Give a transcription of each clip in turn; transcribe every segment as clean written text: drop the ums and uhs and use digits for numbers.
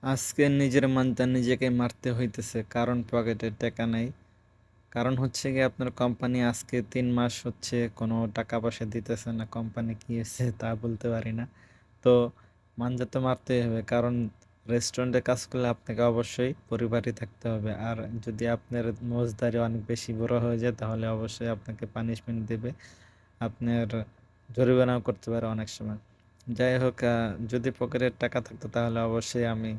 আজকে নিজের মানটা নিজেকে মারতে হইতেছে, কারণ পকেটে টাকা নাই। কারণ হচ্ছে কি, আপনার কোম্পানি আজকে 3 মাস হচ্ছে কোনো টাকা পয়সা দিতেছে না। কোম্পানি কি হয়েছে তা বলতে পারি না। তো মানজা তো মারতেই হবে, কারণ রেস্টুরেন্টে কাজ করলে আপনাকে অবশ্যই পরিবারই থাকতে হবে। আর যদি আপনার মোজদারি অনেক বেশি বড় হয়ে যায়, তাহলে অবশ্যই আপনাকে পানিশমেন্ট দেবে। আপনার জরিমানাও করতে পারে অনেক সময়। যাই হোক, যদি পকেটের টাকা থাকতো তাহলে অবশ্যই আমি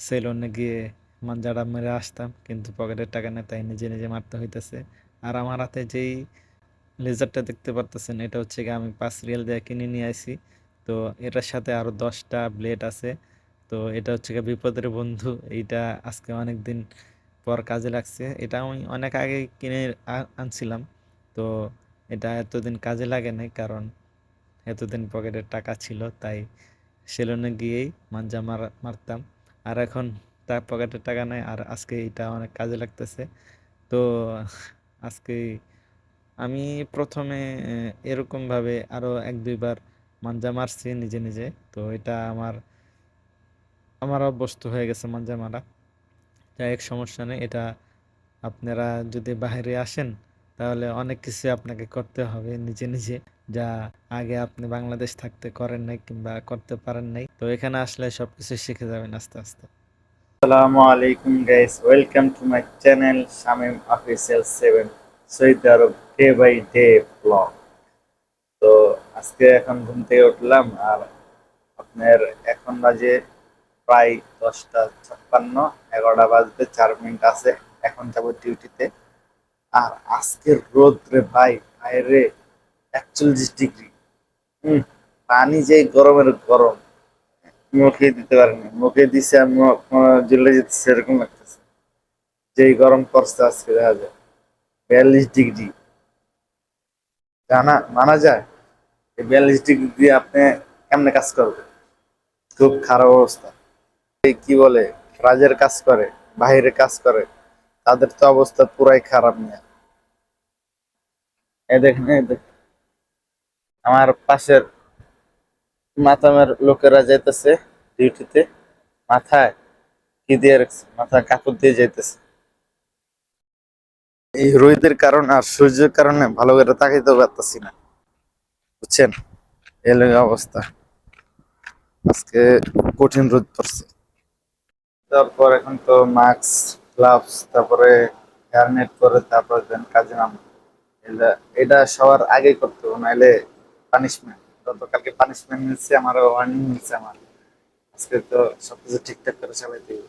সেলুনে গিয়ে মাঞ্জাটা মেরে আসতাম, কিন্তু পকেটের টাকা নেই, তাই নিজে নিজে মারতে হইতেছে। আর আমার হাতে যেই লেজারটা দেখতে পারতেছেন, এটা হচ্ছে কি আমি 5 রিয়াল দিয়ে কিনে নিয়ে আসি। তো এটার সাথে আরো 10টা ব্লেড আছে। তো এটা হচ্ছে কি বিপদের বন্ধু। এইটা আজকে অনেক দিন পর কাজে লাগছে। এটা আমি অনেক আগে কিনে আনছিলাম। তো এটা এতদিন কাজে লাগে নাই, কারণ এতদিন পকেটের টাকা ছিল, তাই সেলুনে গিয়েই মাঞ্জা মারতাম। আর এখন তার পকেটের টাকা নাই, আর আজকে এটা অনেক কাজে লাগতেছে। তো আজকে আমি প্রথমে এরকম ভাবে আরো 1-2 বার মাঞ্জা মারছি নিজে নিজে। তো এটা আমার অভ্যস্ত হয়ে গেছে মাঞ্জা মারা। যাই এক সমস্যা নেই। এটা আপনারা যদি বাইরে আসেন, তাহলে অনেক কিছু আপনাকে করতে হবে নিজে নিজে, যা আগে আপনি বাংলাদেশ থাকতে করেন নাই কিংবা করতে পারেন নাই। তো এখানে আসলে সবকিছু শিখে যাবেন আস্তে আস্তে। আসসালামু আলাইকুম guys, welcome to my channel Shamim official 7 Saudi Arab day by day vlog. তো আজকে এখন ঘুম থেকে উঠলাম, আর আপনার এখন বাজে প্রায় 10টা 56, 11টা বাজতে 4 মিনিট আছে। এখন যাব ডিউটিতে। আর আজকের রোদ রে ভাই, বাইরে 41 ডিগ্রি। হম পানি যে গরমের গরম, মুখে দিতে পারেনি, মুখে দিছে আর মুখ জ্বলে যেতেছে এরকম লাগতেছে। যেই গরম পড়ছে আজকে, দেখা যায় 42 ডিগ্রি। জানা মানা যায়? এই 42 ডিগ্রি দিয়ে আপনি কেমনে কাজ করবেন? খুব খারাপ অবস্থা। এই কি বলে, রাজের কাজ করে, বাহিরে কাজ করে, তাদের তো অবস্থা পুরাই খারাপ নিয়ে। এই দেখেন, আমার পাশের মাতামের লোকেরা যাইতেছে ডিউটিতে, মাথায় কি দিয়ে রাখছে, মাথায় কাপড় দিয়ে যাইতেছে। এই রোদের কারণ আর সূর্যের কারণে ভালো করে তাকাইতে পারতেছি না, বুঝছেন? এই লগে অবস্থা। আজকে কঠিন রোদ পড়ছে। তারপর এখন তো মাস্ক, গ্লাভস, তারপরে হেয়ারনেট করে তারপর দেন কাজে নাম। এটা এটা সবার আগে করতে হবে, নাহলে পানিশমেন্ট। গতকালকে পানিশমেন্ট মিলছে আমার, ওয়ার্নিং মিলছে আমার। আজকে তো সবকিছু ঠিকঠাক করে চালাইতে হবে।